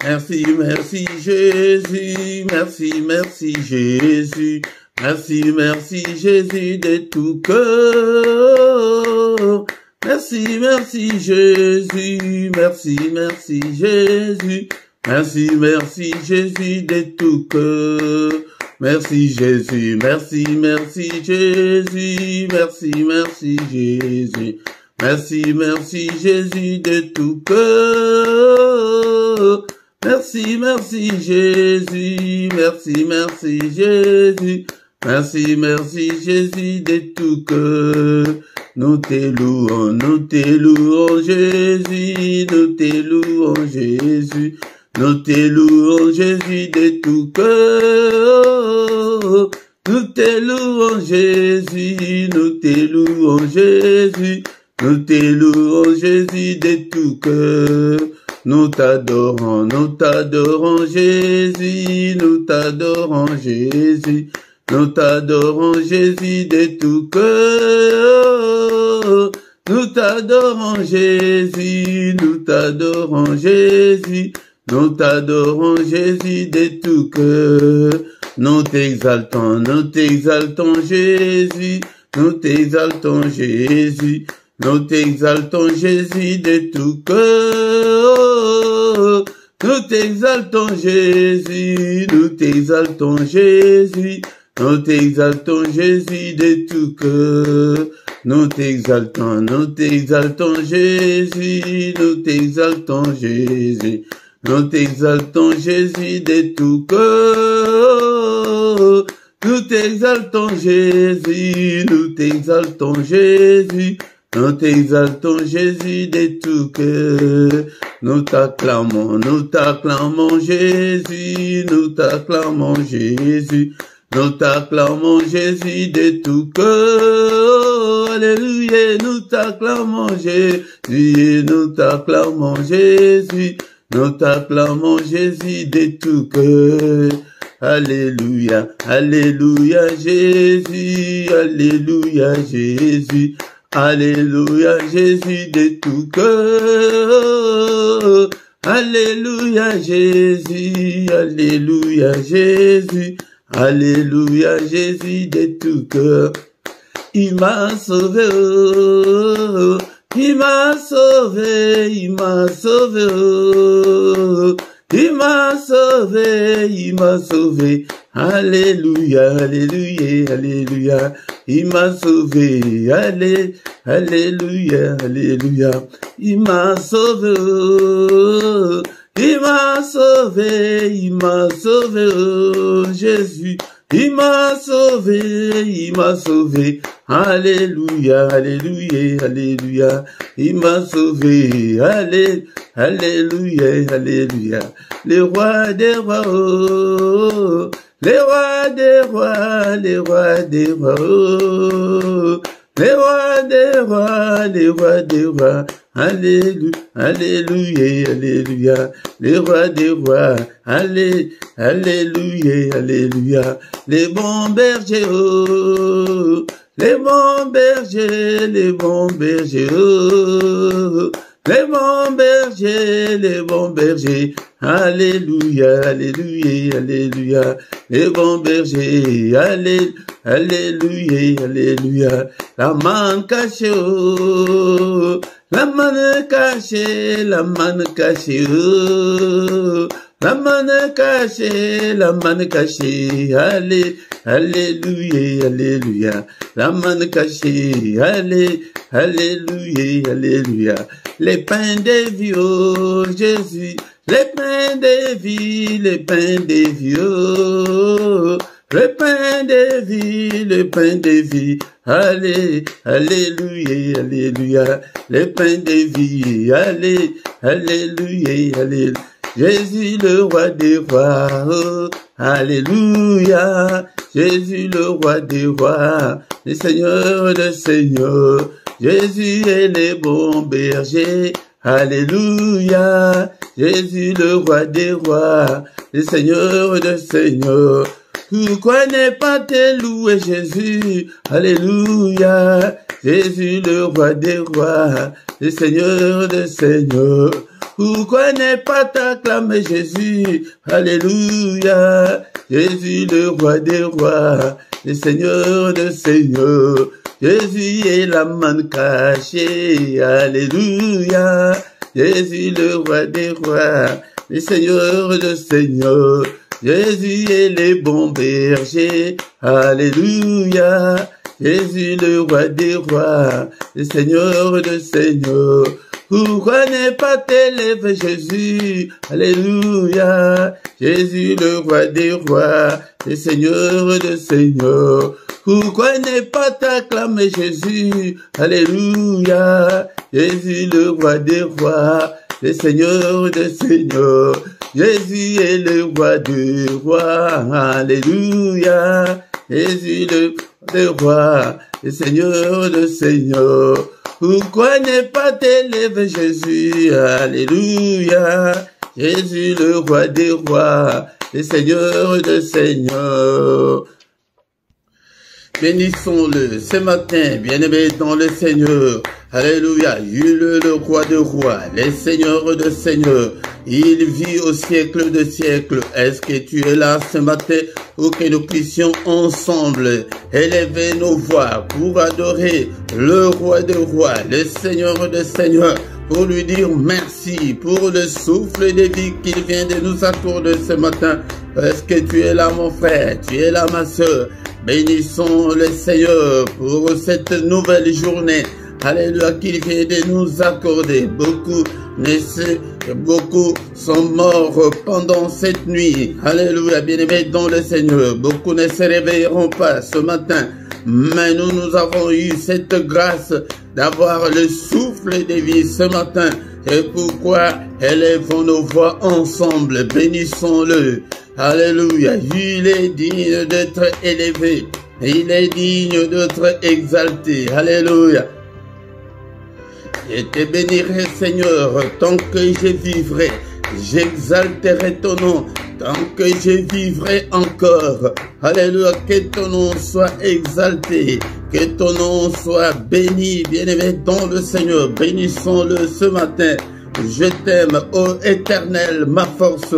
Merci, merci Jésus, merci, merci Jésus, merci, merci Jésus de tout cœur. Merci, merci Jésus, merci, merci Jésus, merci, merci Jésus de tout cœur. Merci Jésus, merci, merci Jésus, merci, merci Jésus, merci, merci Jésus de tout cœur. Merci, merci Jésus, merci, merci Jésus, merci, merci Jésus de tout cœur. Nous te louons Jésus, nous te louons Jésus, nous te louons Jésus de tout cœur. Nous te louons Jésus, nous te louons Jésus, nous te louons Jésus de tout cœur. Nous t'adorons Jésus, nous t'adorons Jésus, nous t'adorons Jésus de tout cœur. Nous t'adorons Jésus, nous t'adorons Jésus, nous t'adorons Jésus de tout cœur. Nous t'exaltons Jésus, nous t'exaltons Jésus, nous t'exaltons Jésus de tout cœur. Nous t'exaltons Jésus, nous t'exaltons Jésus, nous t'exaltons Jésus de tout cœur. Nous t'exaltons Jésus, nous t'exaltons Jésus, nous t'exaltons Jésus de tout cœur. Nous t'exaltons Jésus, nous t'exaltons Jésus, nous t'exaltons Jésus de tout cœur. Nous t'acclamons Jésus, nous t'acclamons Jésus, nous t'acclamons Jésus de tout cœur. Alléluia, nous t'acclamons Jésus, nous t'acclamons Jésus, nous t'acclamons Jésus de tout cœur. Alléluia, alléluia Jésus, alléluia Jésus, alléluia Jésus de tout cœur. Alléluia Jésus, alléluia Jésus, alléluia Jésus de tout cœur. Il m'a sauvé, oh, il m'a sauvé, il m'a sauvé, oh, il m'a sauvé, il m'a sauvé. Alléluia, alléluia, alléluia. Il m'a sauvé, alléluia, alléluia. Il m'a sauvé, oh, il m'a sauvé, oh, Jésus. Il m'a sauvé, alléluia, alléluia, alléluia. Il m'a sauvé, alléluia, alléluia. Le roi des rois, oh, les rois des rois, les rois des rois, oh, les rois des rois, les rois des rois. Alléluia, alléluia, alléluia, les rois des rois, alléluia, alléluia, les bons bergers, oh, les bons bergers, les bons bergers, oh, les bons bergers, alléluia, alléluia, alléluia, les bons bergers, alléluia, alléluia, la manne cachée, oh, la manne cachée, la manne cachée, oh, la manne cachée, la manne cachée, alléluia, alléluia, la manne cachée, alléluia, alléluia, les pains des vies, oh, Jésus, les pains des vies, les pains des vies, oh, le pain de vie, le pain de vie, alléluia, alléluia, le pain de vie, alléluia, alléluia, Jésus le roi des rois, oh, alléluia, Jésus le roi des rois, le Seigneur des seigneurs, Jésus est le bon berger, alléluia, Jésus le roi des rois, le Seigneur des seigneurs. Pourquoi ne pas te louer Jésus? Alléluia. Jésus le roi des rois, le Seigneur des seigneurs. Pourquoi ne pas t'acclamer Jésus? Alléluia. Jésus le roi des rois, le Seigneur des seigneurs. Jésus est la manne cachée. Alléluia. Jésus le roi des rois, le Seigneur des seigneurs. Jésus est le bon berger. Alléluia. Jésus le roi des rois, le Seigneur des seigneurs. Pourquoi ne pas t'élever Jésus? Alléluia. Jésus le roi des rois, le Seigneur des seigneurs. Pourquoi ne pas t'acclamer Jésus? Alléluia. Jésus le roi des rois, le Seigneur des seigneurs. Jésus est le roi des rois. Alléluia. Jésus le roi, le Seigneur des seigneurs. Pourquoi ne pas t'élever Jésus? Alléluia. Jésus le roi des rois, le Seigneur des seigneurs. Bénissons-le ce matin, bien-aimé dans le Seigneur. Alléluia. Il est le roi des rois, le Seigneur des seigneurs. Il vit au siècle de siècles. Est-ce que tu es là ce matin pour que nous puissions ensemble élever nos voix pour adorer le roi des rois, le Seigneur des seigneurs, pour lui dire merci pour le souffle de vie qu'il vient de nous accorder ce matin. Est-ce que tu es là mon frère, tu es là ma soeur? Bénissons le Seigneur pour cette nouvelle journée. Alléluia, qu'il vient de nous accorder. Beaucoup sont morts pendant cette nuit. Alléluia, bien-aimés dans le Seigneur. Beaucoup ne se réveilleront pas ce matin. Mais nous avons eu cette grâce d'avoir le souffle de vie ce matin. Et pourquoi élevons nos voix ensemble. Bénissons-le. Alléluia. Il est digne d'être élevé. Il est digne d'être exalté. Alléluia. Je te bénirai, Seigneur, tant que je vivrai. J'exalterai ton nom, tant que je vivrai encore. Alléluia, que ton nom soit exalté, que ton nom soit béni, bien-aimé dans le Seigneur. Bénissons-le ce matin. Je t'aime, ô Éternel, ma force,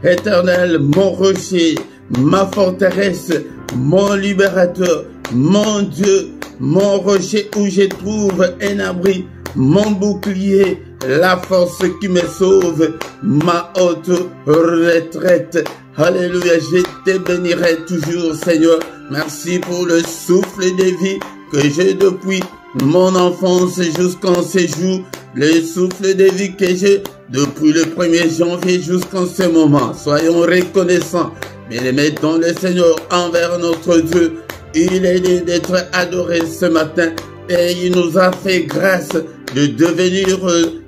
Éternel, mon rocher, ma forteresse, mon libérateur, mon Dieu, mon rocher où je trouve un abri, mon bouclier, la force qui me sauve, ma haute retraite. Alléluia, je te bénirai toujours, Seigneur. Merci pour le souffle de vie que j'ai depuis mon enfance jusqu'en ce jour. Le souffle de vie que j'ai depuis le 1er janvier jusqu'en ce moment. Soyons reconnaissants, bien-aimés dans le Seigneur, envers notre Dieu. Il est dit d'être adoré ce matin et il nous a fait grâce de devenir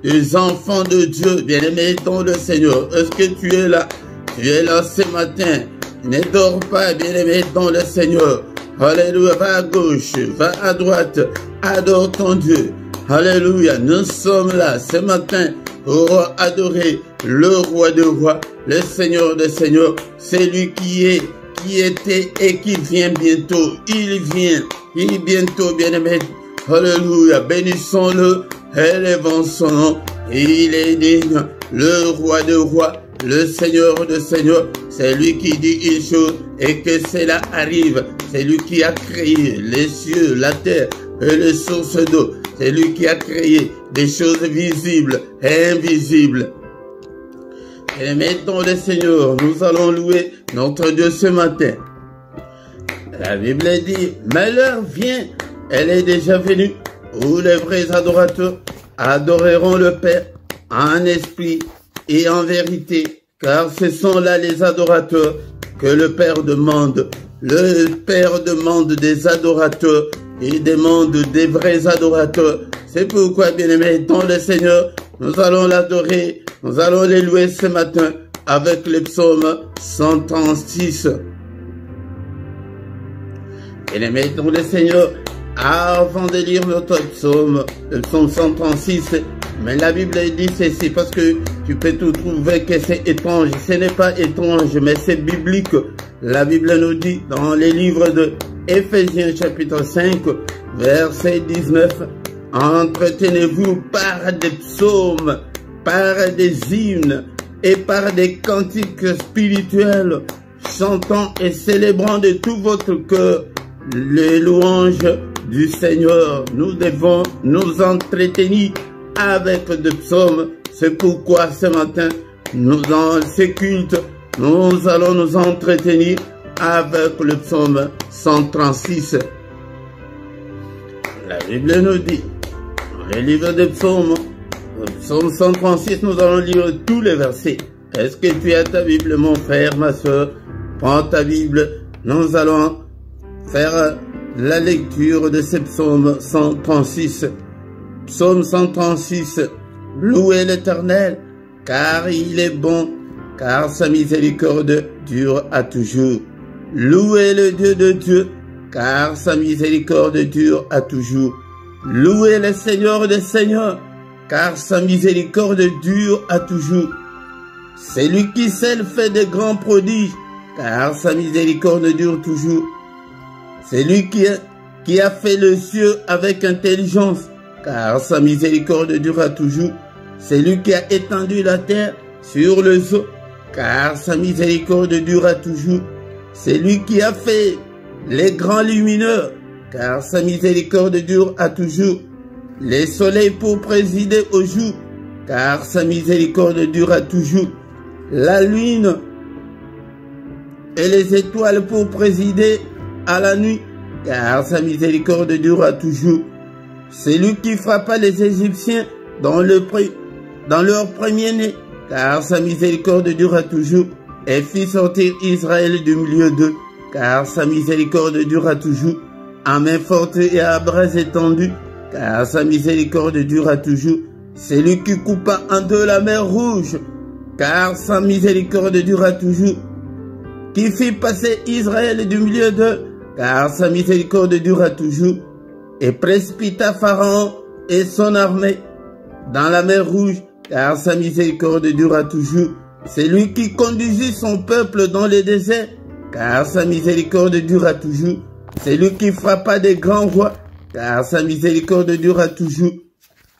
des enfants de Dieu, bien-aimés dans le Seigneur. Est-ce que tu es là? Tu es là ce matin. Ne dors pas, bien-aimé dans le Seigneur. Alléluia, va à gauche, va à droite, adore ton Dieu. Alléluia, nous sommes là ce matin pour adorer le roi des rois, le Seigneur des seigneurs. C'est lui qui est, qui était et qui vient bientôt. Il vient bientôt, bien-aimé. Alléluia, bénissons-le, élevons son nom. Il est digne, le roi des rois, le Seigneur des seigneurs. C'est lui qui dit une chose et que cela arrive. C'est lui qui a créé les cieux, la terre et les sources d'eau. C'est lui qui a créé des choses visibles et invisibles. Et mettons le Seigneur, nous allons louer notre Dieu ce matin. La Bible dit, mais l'heure vient, elle est déjà venue, où les vrais adorateurs adoreront le Père en esprit et en vérité, car ce sont là les adorateurs que le Père demande. Le Père demande des adorateurs, il demande des vrais adorateurs. C'est pourquoi, bien-aimés, dans le Seigneur, nous allons l'adorer, nous allons les louer ce matin avec le psaume 136. Bien-aimés, dans le Seigneur, avant de lire notre psaume, le psaume 136, mais la Bible dit ceci, parce que tu peux tout trouver que c'est étrange. Ce n'est pas étrange, mais c'est biblique. La Bible nous dit dans les livres de Éphésiens chapitre 5, verset 19. Entretenez-vous par des psaumes, par des hymnes et par des cantiques spirituels, chantant et célébrant de tout votre cœur les louanges du Seigneur. Nous devons nous entretenir avec des psaumes. C'est pourquoi ce matin, dans ces cultes, nous allons nous entretenir avec le psaume 136. La Bible nous dit, dans le livre des psaumes, le psaume 136, nous allons lire tous les versets. Est-ce que tu as ta Bible, mon frère, ma soeur? Prends ta Bible, nous allons faire la lecture de ce psaume 136. Psaume 136, louez l'Éternel, car il est bon, car sa miséricorde dure à toujours. Louez le Dieu de Dieu, car sa miséricorde dure à toujours. Louez le Seigneur des Seigneurs, car sa miséricorde dure à toujours. C'est lui qui seul fait de grands prodiges, car sa miséricorde dure toujours. C'est lui qui a fait le ciel avec intelligence, car sa miséricorde durera toujours. C'est lui qui a étendu la terre sur les eaux, car sa miséricorde durera toujours. C'est lui qui a fait les grands lumineux, car sa miséricorde dure à toujours. Les soleils pour présider au jour, car sa miséricorde durera toujours. La lune et les étoiles pour présider à la nuit, car sa miséricorde durera toujours. C'est lui qui frappa les Égyptiens dans leur premier-né, car sa miséricorde durera toujours, et fit sortir Israël du milieu d'eux, car sa miséricorde durera toujours, à main forte et à bras étendus, car sa miséricorde durera toujours. C'est lui qui coupa en deux la mer Rouge, car sa miséricorde durera toujours, qui fit passer Israël du milieu d'eux, car sa miséricorde durera toujours, et précipita Pharaon et son armée dans la mer Rouge, car sa miséricorde durera toujours. C'est lui qui conduisit son peuple dans le désert, car sa miséricorde durera toujours. C'est lui qui frappa des grands rois, car sa miséricorde durera toujours.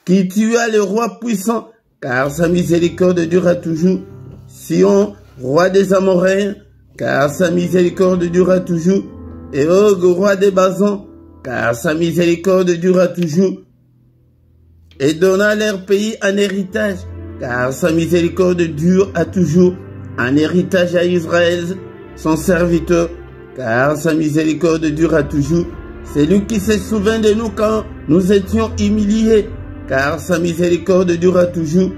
Qui tua le roi puissant, car sa miséricorde durera toujours. Sion, roi des Amoréens, car sa miséricorde durera toujours. Et Og, roi des Basans, car sa miséricorde durera toujours. Et donna leur pays en héritage, car sa miséricorde dure à toujours, un héritage à Israël, son serviteur, car sa miséricorde dure à toujours. C'est lui qui se souvient de nous quand nous étions humiliés, car sa miséricorde dura toujours,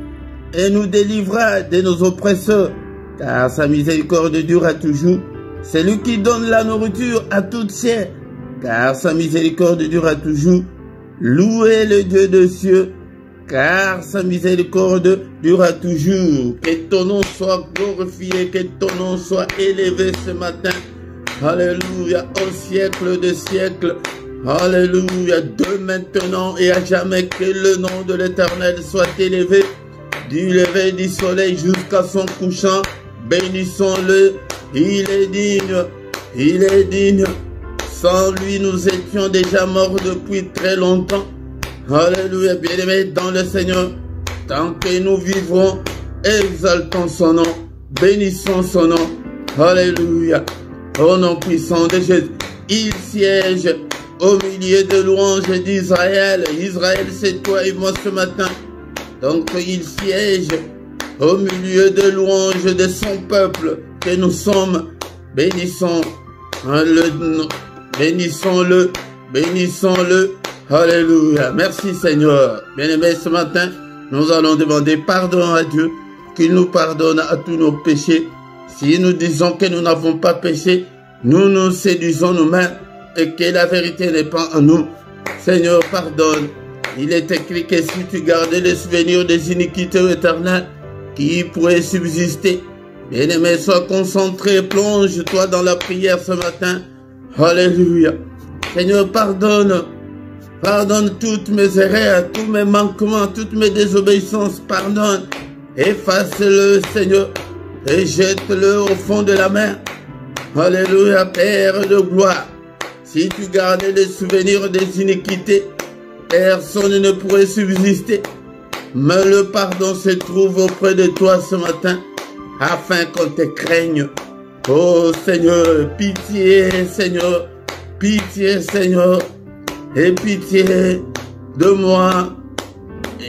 et nous délivra de nos oppresseurs, car sa miséricorde dura toujours. C'est lui qui donne la nourriture à toute chair, car sa miséricorde dura toujours. Louez le Dieu des cieux, car sa miséricorde dura toujours. Que ton nom soit glorifié, que ton nom soit élevé ce matin. Alléluia, au siècle des siècles. Alléluia, de maintenant et à jamais, que le nom de l'Éternel soit élevé. Du lever du soleil jusqu'à son couchant, bénissons-le. Il est digne, il est digne. Sans lui, nous étions déjà morts depuis très longtemps. Alléluia, bien-aimés dans le Seigneur. Tant que nous vivrons, exaltons son nom, bénissons son nom. Alléluia. Au nom puissant de Jésus, il siège au milieu de louanges d'Israël. Israël, c'est toi et moi ce matin. Donc il siège au milieu de louanges de son peuple que nous sommes. Bénissons-le, bénissons-le, bénissons-le. Alléluia. Merci Seigneur. Bien-aimés, ce matin, nous allons demander pardon à Dieu, qu'il nous pardonne à tous nos péchés. Si nous disons que nous n'avons pas péché, nous nous séduisons nous-mêmes et que la vérité n'est pas en nous. Seigneur, pardonne. Il est écrit que si tu gardais les souvenirs des iniquités éternelles qui pourraient subsister, bien-aimé, sois concentré, plonge-toi dans la prière ce matin. Alléluia. Seigneur, pardonne. Pardonne toutes mes erreurs, tous mes manquements, toutes mes désobéissances. Pardonne. Efface-le, Seigneur, et jette-le au fond de la mer. Alléluia, Père de gloire. Si tu gardais les souvenirs des iniquités, personne ne pourrait subsister. Mais le pardon se trouve auprès de toi ce matin, afin qu'on te craigne. Oh Seigneur, pitié Seigneur, pitié Seigneur, et pitié de moi.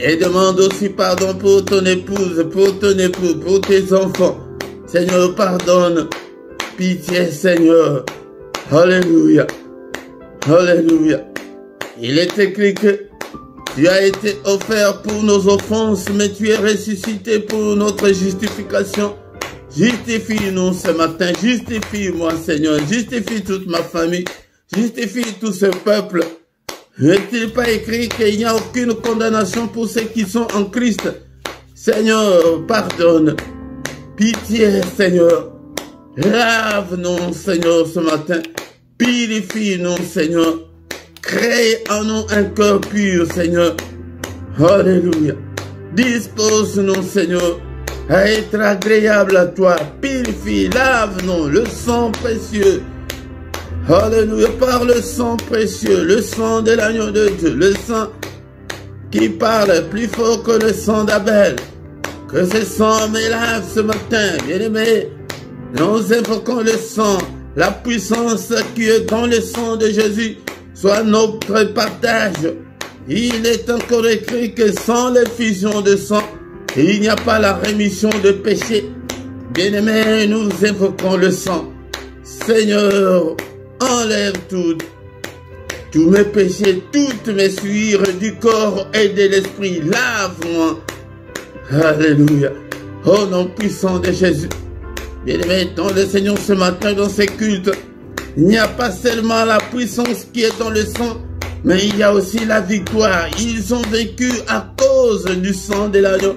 Et demande aussi pardon pour ton épouse, pour ton époux, pour tes enfants. Seigneur, pardonne. Pitié Seigneur. Alléluia. Alléluia. Il est écrit que tu as été offert pour nos offenses, mais tu es ressuscité pour notre justification. Justifie-nous ce matin. Justifie-moi Seigneur. Justifie toute ma famille. Justifie tout ce peuple. N'est-il pas écrit qu'il n'y a aucune condamnation pour ceux qui sont en Christ? Seigneur, pardonne. Pitié, Seigneur. Lave-nous, Seigneur, ce matin. Purifie-nous, Seigneur. Crée en nous un cœur pur, Seigneur. Alléluia. Dispose-nous, Seigneur, à être agréable à toi. Purifie, lave-nous, le sang précieux. Alléluia, par le sang précieux, le sang de l'agneau de Dieu, le sang qui parle plus fort que le sang d'Abel. Que ce sang me lave ce matin, bien-aimé. Nous invoquons le sang, la puissance qui est dans le sang de Jésus, soit notre partage. Il est encore écrit que sans l'effusion de sang, il n'y a pas la rémission de péché. Bien-aimé, nous invoquons le sang. Seigneur, enlève tous mes péchés, toutes mes souillures du corps et de l'esprit. Lave-moi. Alléluia. Au nom puissant de Jésus. Bien-aimé, dans le Seigneur ce matin, dans ces cultes, il n'y a pas seulement la puissance qui est dans le sang, mais il y a aussi la victoire. Ils ont vécu à cause du sang de l'agneau.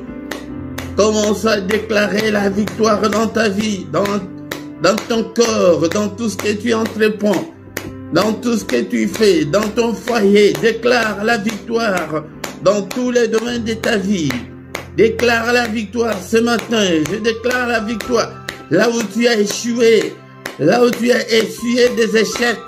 Commence à déclarer la victoire dans ta vie, dans ton corps, dans tout ce que tu entreprends, dans tout ce que tu fais, dans ton foyer. Déclare la victoire dans tous les domaines de ta vie. Déclare la victoire ce matin. Je déclare la victoire là où tu as échoué, là où tu as essuyé des échecs.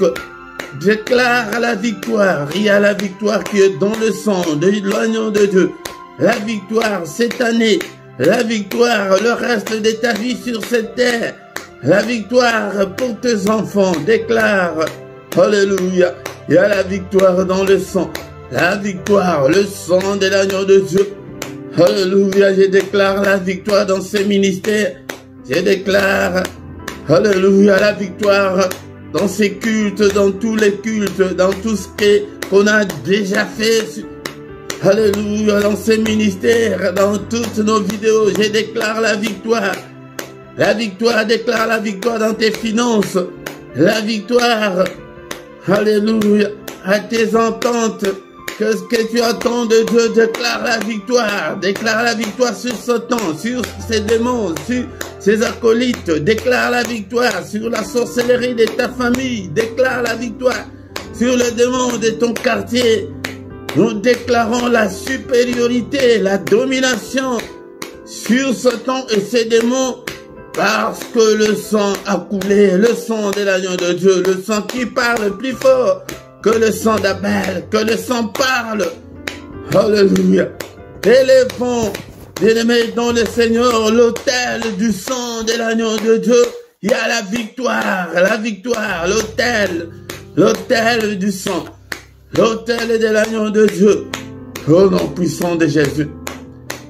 Déclare la victoire. Il y a la victoire qui est dans le sang de l'agneau de Dieu. La victoire cette année, la victoire le reste de ta vie sur cette terre. La victoire pour tes enfants, déclare, alléluia, il y a la victoire dans le sang, la victoire, le sang de l'agneau de Dieu, alléluia, je déclare la victoire dans ces ministères, je déclare, alléluia, la victoire dans ces cultes, dans tous les cultes, dans tout ce qu'on a déjà fait, alléluia, dans ces ministères, dans toutes nos vidéos, je déclare la victoire. La victoire, déclare la victoire dans tes finances. La victoire, alléluia, à tes ententes. Que ce que tu attends de Dieu, déclare la victoire. Déclare la victoire sur Satan, sur ses démons, sur ses acolytes. Déclare la victoire sur la sorcellerie de ta famille. Déclare la victoire sur le démon de ton quartier. Nous déclarons la supériorité, la domination sur Satan et ses démons. Parce que le sang a coulé, le sang de l'agneau de Dieu, le sang qui parle plus fort que le sang d'Abel, que le sang parle. Alléluia. Élevons, bien-aimés, dans le Seigneur, l'autel du sang de l'agneau de Dieu. Il y a la victoire, l'autel du sang, l'autel de l'agneau de Dieu. Au nom puissant de Jésus.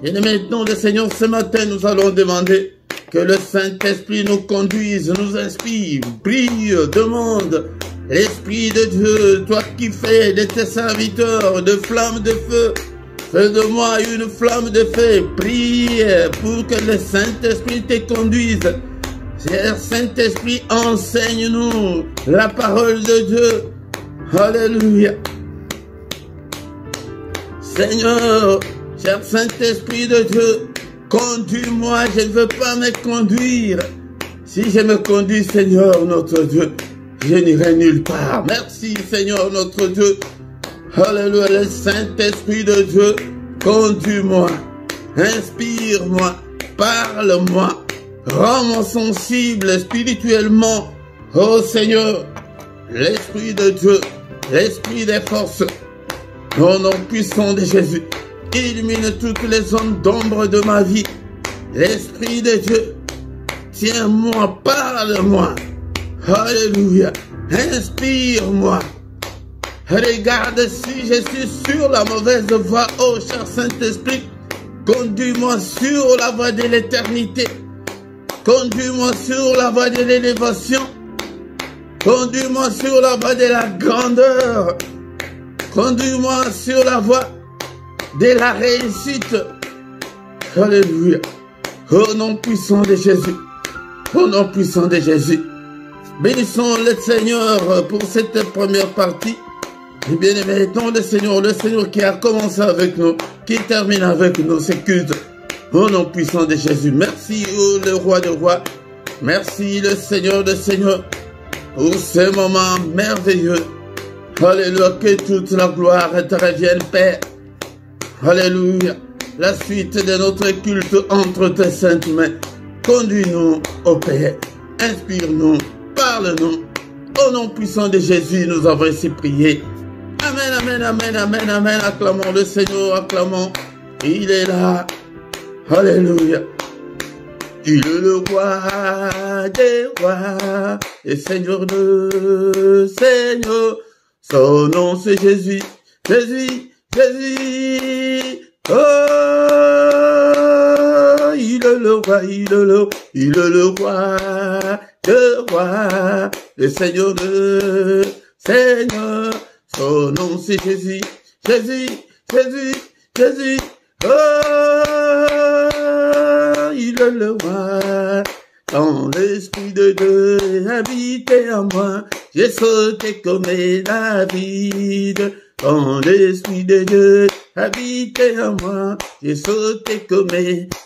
Bien-aimés, dans le Seigneur, ce matin, nous allons demander que le Saint-Esprit nous conduise, nous inspire, prie, demande l'Esprit de Dieu, toi qui fais de tes serviteurs de flammes de feu, fais de moi une flamme de feu, prie pour que le Saint-Esprit te conduise. Cher Saint-Esprit, enseigne-nous la parole de Dieu. Alléluia. Seigneur, cher Saint-Esprit de Dieu, conduis-moi, je ne veux pas me conduire. Si je me conduis, Seigneur, notre Dieu, je n'irai nulle part. Merci, Seigneur, notre Dieu. Alléluia, le Saint-Esprit de Dieu, conduis-moi, inspire-moi, parle-moi, rends-moi sensible spirituellement. Oh Seigneur, l'Esprit de Dieu, l'Esprit des forces, au nom puissant de Jésus, illumine toutes les zones d'ombre de ma vie. L'Esprit de Dieu, tiens-moi, parle-moi. Alléluia. Inspire-moi. Regarde si je suis sur la mauvaise voie, ô cher Saint-Esprit. Conduis-moi sur la voie de l'éternité. Conduis-moi sur la voie de l'élévation. Conduis-moi sur la voie de la grandeur. Conduis-moi sur la voie de la réussite. Alléluia. Au nom puissant de Jésus. Au nom puissant de Jésus. Bénissons le Seigneur pour cette première partie. Et bien aimé, le Seigneur qui a commencé avec nous, qui termine avec nous, c'est culte. Au nom puissant de Jésus. Merci, le roi des rois. Merci, le Seigneur des seigneurs, pour ce moment merveilleux. Alléluia, que toute la gloire te revienne, Père. Alléluia. La suite de notre culte entre tes saintes mains. Conduis-nous, ô Père. Inspire-nous, parle-nous. Au nom puissant de Jésus, nous avons ainsi prié. Amen, amen, amen, amen, amen. Acclamons le Seigneur, acclamons. Il est là. Alléluia. Il est le roi des rois et Seigneur de Seigneur. Son nom c'est Jésus, Jésus, Jésus. Oh, il est le roi, il est le roi de roi, le Seigneur de Seigneur. Son nom c'est Jésus, Jésus, Jésus, Jésus. Oh, il est le roi. Quand l'Esprit de Dieu habitait en moi, j'ai sauté comme David. Quand l'Esprit de Dieu habitait en moi, j'ai sauté comme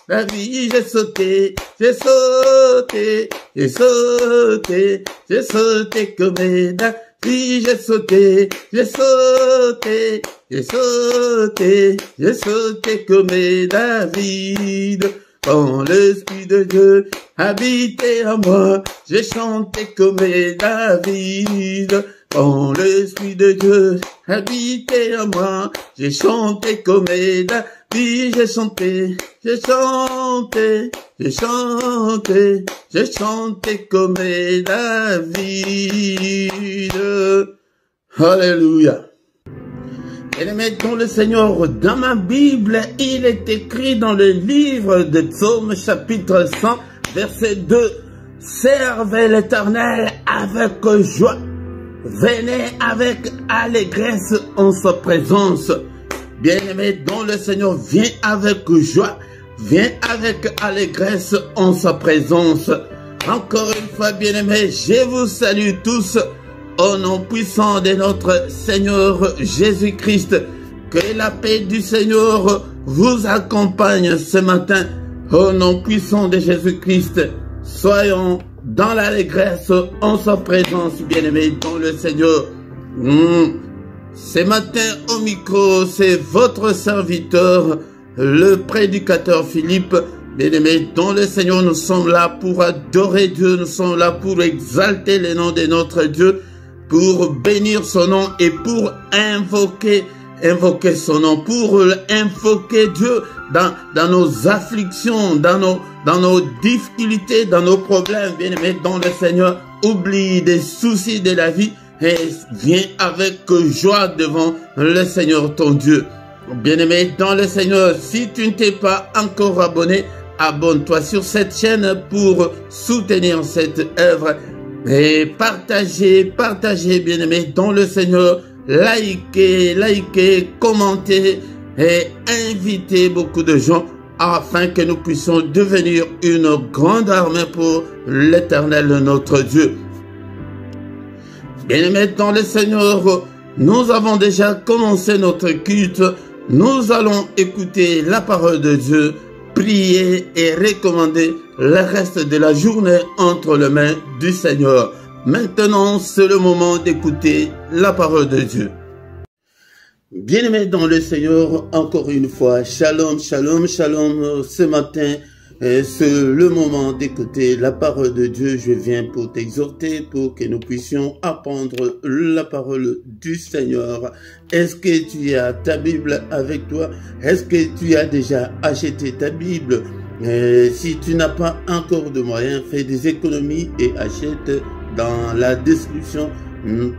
David. J'ai sauté, j'ai sauté, j'ai sauté, j'ai sauté comme David. J'ai sauté, j'ai sauté, j'ai sauté, j'ai sauté comme David. Quand l'Esprit de Dieu habitait en moi, j'ai chanté comme David. Quand l'Esprit de Dieu habitait en moi, j'ai chanté comme David. J'ai chanté, j'ai chanté, j'ai chanté, j'ai chanté comme David. Alléluia. Et mettons le Seigneur, dans ma Bible, il est écrit dans le livre de Psaume, chapitre 100, verset 2. Servez l'Éternel avec joie. Venez avec allégresse en sa présence. Bien-aimé, dont le Seigneur vient avec joie, vient avec allégresse en sa présence. Encore une fois, bien-aimé, je vous salue tous au nom puissant de notre Seigneur Jésus-Christ. Que la paix du Seigneur vous accompagne ce matin. Au nom puissant de Jésus-Christ, soyons dans l'allégresse en sa présence, bien-aimé, dans le Seigneur. Ce matin au micro, c'est votre serviteur, le prédicateur Philippe. Bien-aimés, dans le Seigneur, nous sommes là pour adorer Dieu, nous sommes là pour exalter le nom de notre Dieu, pour bénir son nom et pour invoquer son nom, pour invoquer Dieu dans nos afflictions, dans nos difficultés, dans nos problèmes. Bien-aimés, dans le Seigneur, oublie des soucis de la vie et viens avec joie devant le Seigneur ton Dieu. Bien-aimé dans le Seigneur, si tu ne t'es pas encore abonné, abonne-toi sur cette chaîne pour soutenir cette œuvre et partagez, bien-aimé dans le Seigneur, likez, commentez et invitez beaucoup de gens afin que nous puissions devenir une grande armée pour l'Éternel notre Dieu. Bien-aimés dans le Seigneur, nous avons déjà commencé notre culte. Nous allons écouter la parole de Dieu, prier et recommander le reste de la journée entre les mains du Seigneur. Maintenant, c'est le moment d'écouter la parole de Dieu. Bien-aimés dans le Seigneur, encore une fois, shalom, shalom, shalom. Ce matin, c'est le moment d'écouter la parole de Dieu. Je viens pour t'exhorter, pour que nous puissions apprendre la parole du Seigneur. Est-ce que tu as ta Bible avec toi? Est-ce que tu as déjà acheté ta Bible? Si tu n'as pas encore de moyens, fais des économies et achète. Dans la description,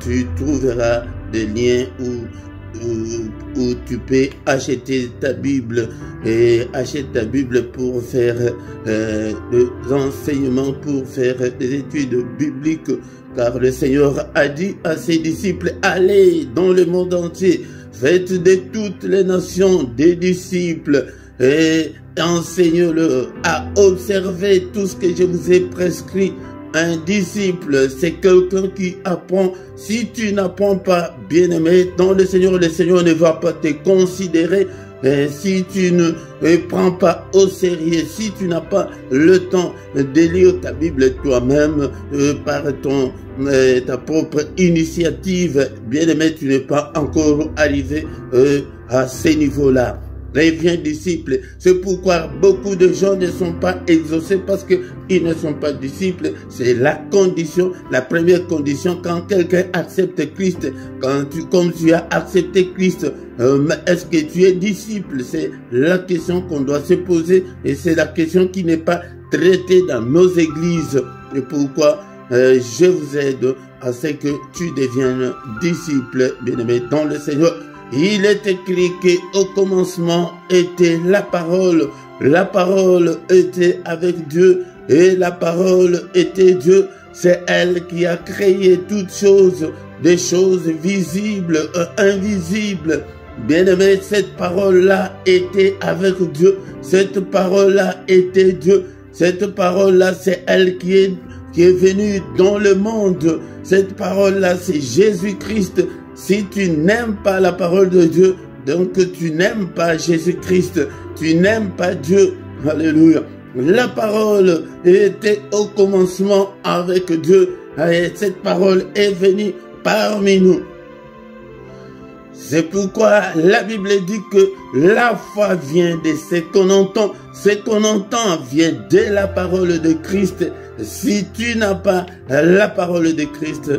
tu trouveras des liens où tu peux acheter ta Bible et achète ta Bible pour faire des enseignements, pour faire des études bibliques, car le Seigneur a dit à ses disciples: allez dans le monde entier, faites de toutes les nations des disciples et enseignez-le à observer tout ce que je vous ai prescrit. Un disciple, c'est quelqu'un qui apprend. Si tu n'apprends pas, bien-aimé, dans le Seigneur ne va pas te considérer. Si tu ne prends pas au sérieux, si tu n'as pas le temps de lire ta Bible toi-même par ta propre initiative, bien-aimé, tu n'es pas encore arrivé à ce niveau-là. Reviens disciple. C'est pourquoi beaucoup de gens ne sont pas exaucés, parce qu'ils ne sont pas disciples. C'est la condition, la première condition quand quelqu'un accepte Christ. Comme tu as accepté Christ, est-ce que tu es disciple? C'est la question qu'on doit se poser, et c'est la question qui n'est pas traitée dans nos églises. Et pourquoi je vous aide à ce que tu deviennes disciple, bien-aimé dans le Seigneur. Il est écrit qu'au commencement était la parole était avec Dieu, et la parole était Dieu. C'est elle qui a créé toutes choses, des choses visibles, invisibles. Bien-aimé, cette parole-là était avec Dieu, cette parole-là était Dieu, cette parole-là, c'est elle qui est venue dans le monde. Cette parole-là, c'est Jésus-Christ. Si tu n'aimes pas la parole de Dieu, donc tu n'aimes pas Jésus-Christ, tu n'aimes pas Dieu. Alléluia. La parole était au commencement avec Dieu, et cette parole est venue parmi nous. C'est pourquoi la Bible dit que la foi vient de ce qu'on entend. Ce qu'on entend vient de la parole de Christ. Si tu n'as pas la parole de Christ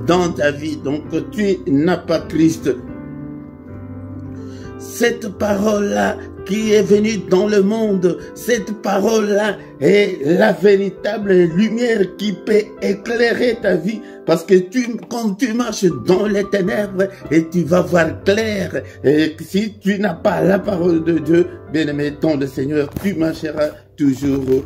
dans ta vie, donc tu n'as pas Christ. Cette parole-là qui est venue dans le monde, cette parole-là est la véritable lumière qui peut éclairer ta vie. Parce que quand tu marches dans les ténèbres, et tu vas voir clair. Et si tu n'as pas la parole de Dieu, bien-aimé dans le Seigneur, tu marcheras toujours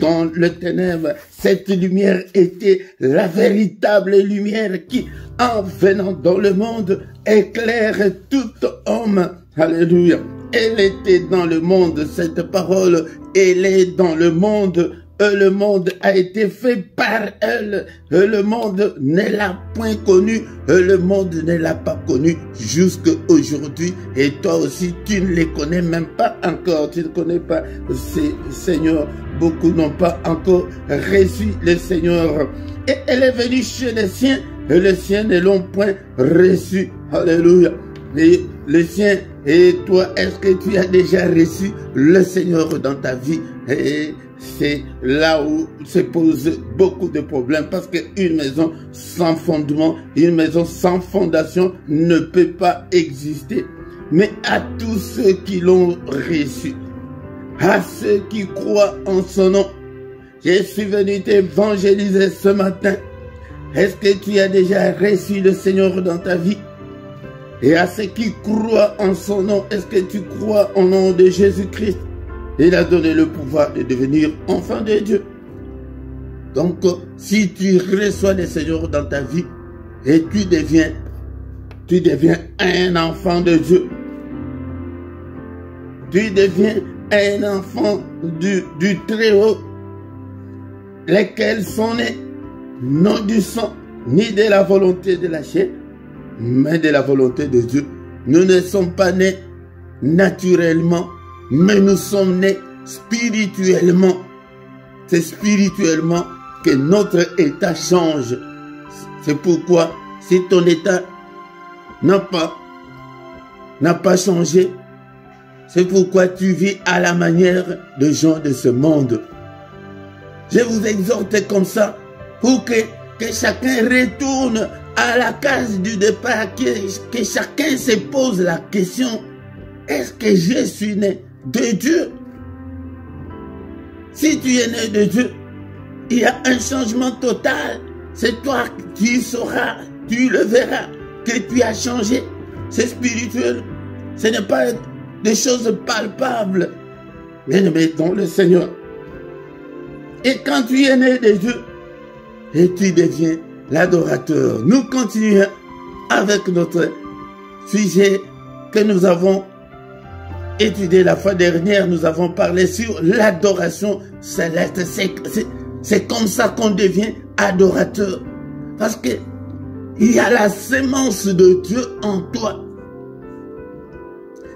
dans le ténèbre. Cette lumière était la véritable lumière qui, en venant dans le monde, éclaire tout homme. Alléluia. Elle était dans le monde, cette parole, elle est dans le monde a été fait par elle, le monde ne l'a point connu, le monde ne l'a pas connu jusqu'à aujourd'hui, et toi aussi tu ne les connais même pas encore, tu ne connais pas ces Seigneurs, beaucoup n'ont pas encore reçu le Seigneur, et elle est venue chez les siens, et les siens ne l'ont point reçu. Alléluia. Et les siens, et toi, est-ce que tu as déjà reçu le Seigneur dans ta vie? Et c'est là où se posent beaucoup de problèmes, parce qu'une maison sans fondement, une maison sans fondation ne peut pas exister. Mais à tous ceux qui l'ont reçu, à ceux qui croient en son nom, je suis venu t'évangéliser ce matin. Est-ce que tu as déjà reçu le Seigneur dans ta vie? Et à ceux qui croient en son nom, est-ce que tu crois au nom de Jésus-Christ? Il a donné le pouvoir de devenir enfant de Dieu. Donc, si tu reçois le Seigneur dans ta vie, et tu deviens un enfant de Dieu. Tu deviens un enfant du Très-Haut, lesquels sont nés non du sang, ni de la volonté de la chair, mais de la volonté de Dieu. Nous ne sommes pas nés naturellement, mais nous sommes nés spirituellement. C'est spirituellement que notre état change. C'est pourquoi, si ton état n'a pas changé, C'est pourquoi tu vis à la manière de gens de ce monde. Je vous exhorte comme ça pour que chacun retourne à la case du départ, que chacun se pose la question, est-ce que je suis né de Dieu? Si tu es né de Dieu, il y a un changement total. C'est toi, tu sauras, tu le verras, que tu as changé. C'est spirituel. Ce n'est pas des choses palpables. Mais dans le Seigneur. Et quand tu es né de Dieu, et tu deviens l'adorateur. Nous continuons avec notre sujet que nous avons étudié la fois dernière. Nous avons parlé sur l'adoration céleste. C'est comme ça qu'on devient adorateur. Parce que il y a la sémence de Dieu en toi.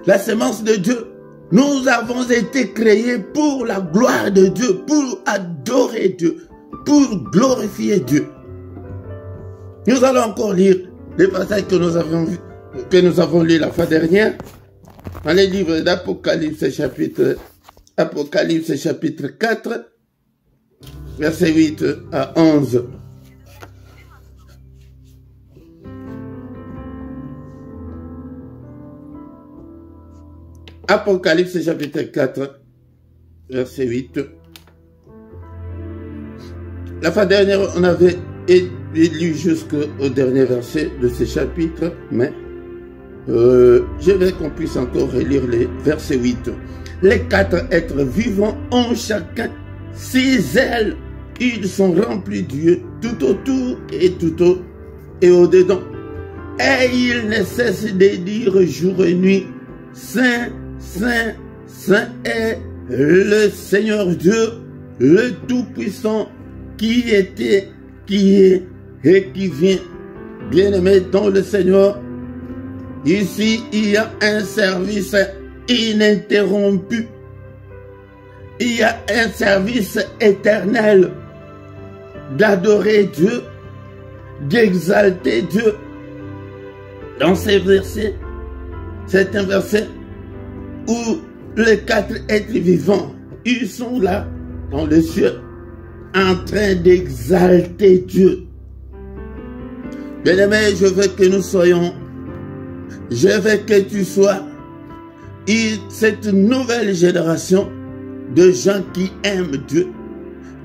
La sémence de Dieu. Nous avons été créés pour la gloire de Dieu, pour adorer Dieu, pour glorifier Dieu. Nous allons encore lire les passages que nous avons lus la fois dernière dans les livres d'Apocalypse chapitre 4, versets 8 à 11. Apocalypse chapitre 4, verset 8. La fois dernière, on avait lu jusqu'au dernier verset de ce chapitre, mais je veux qu'on puisse encore relire les versets 8. Les 4 êtres vivants ont chacun 6 ailes. Ils sont remplis de Dieu tout autour et au-dedans. Et ils ne cessent de dire jour et nuit, Saint, Saint, Saint est le Seigneur Dieu, le Tout-Puissant, qui était, qui est et qui vient. Bien-aimé dans le Seigneur, ici il y a un service ininterrompu. Il y a un service éternel d'adorer Dieu, d'exalter Dieu. Dans ces versets, c'est un verset où les 4 êtres vivants, ils sont là, dans le ciel, en train d'exalter Dieu. Bien-aimé, je veux que nous soyons, je veux que tu sois cette nouvelle génération de gens qui aiment Dieu,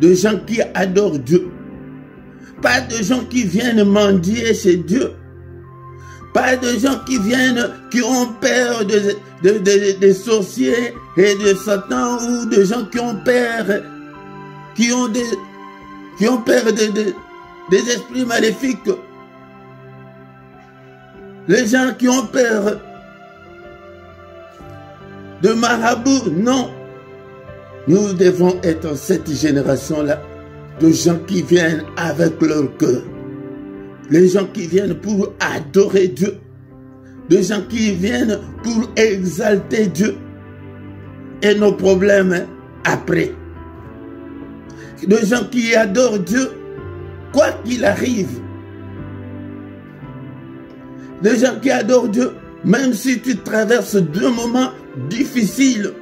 de gens qui adorent Dieu. Pas de gens qui viennent mendier chez Dieu. Pas de gens qui viennent, qui ont peur des sorciers et de Satan, ou de gens qui ont peur, des esprits maléfiques. Les gens qui ont peur de marabouts, non. Nous devons être cette génération-là de gens qui viennent avec leur cœur. Les gens qui viennent pour adorer Dieu. Des gens qui viennent pour exalter Dieu. Et nos problèmes après. Des gens qui adorent Dieu, quoi qu'il arrive. Des gens qui adorent Dieu, même si tu traverses 2 moments difficiles,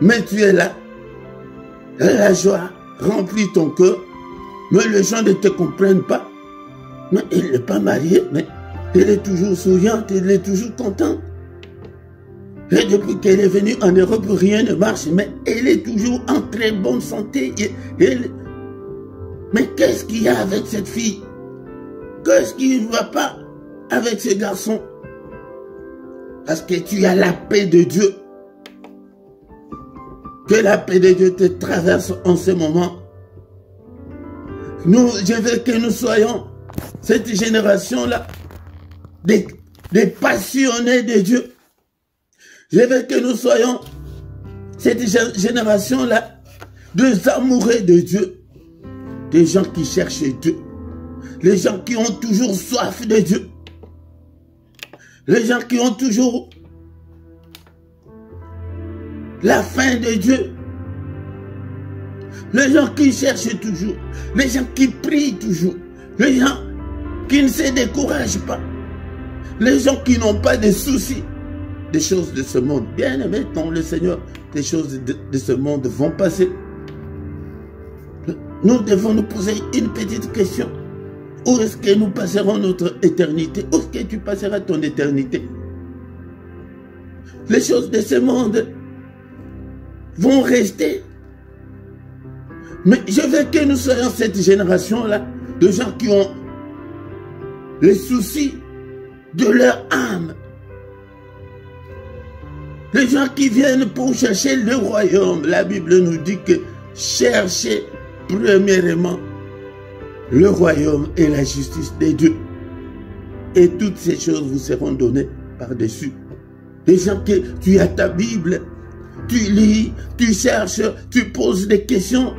mais tu es là. La joie remplit ton cœur, mais les gens ne te comprennent pas. Mais elle n'est pas mariée, mais elle est toujours souriante, elle est toujours contente. Et depuis qu'elle est venue en Europe, rien ne marche, mais elle est toujours en très bonne santé. Mais qu'est-ce qu'il y a avec cette fille? Qu'est-ce qui ne va pas avec ce garçon? Parce que tu as la paix de Dieu. Que la paix de Dieu te traverse en ce moment. Je veux que nous soyons cette génération-là, des passionnés de Dieu. Je veux que nous soyons cette génération-là, des amoureux de Dieu. Des gens qui cherchent Dieu. Les gens qui ont toujours soif de Dieu. Les gens qui ont toujours la faim de Dieu. Les gens qui cherchent toujours. Les gens qui prient toujours. Les gens qui ne se découragent pas. Les gens qui n'ont pas de soucis. des choses de ce monde. Bien-aimés dans le Seigneur, les choses de ce monde vont passer. Nous devons nous poser une petite question. Où est-ce que nous passerons notre éternité? Où est-ce que tu passeras ton éternité? Les choses de ce monde vont rester. Mais je veux que nous soyons cette génération-là de gens qui ont les soucis de leur âme. Les gens qui viennent pour chercher le royaume. La Bible nous dit que cherchez premièrement le royaume et la justice de Dieu. Et toutes ces choses vous seront données par-dessus. Les gens que tu as ta Bible, tu lis, tu cherches, tu poses des questions.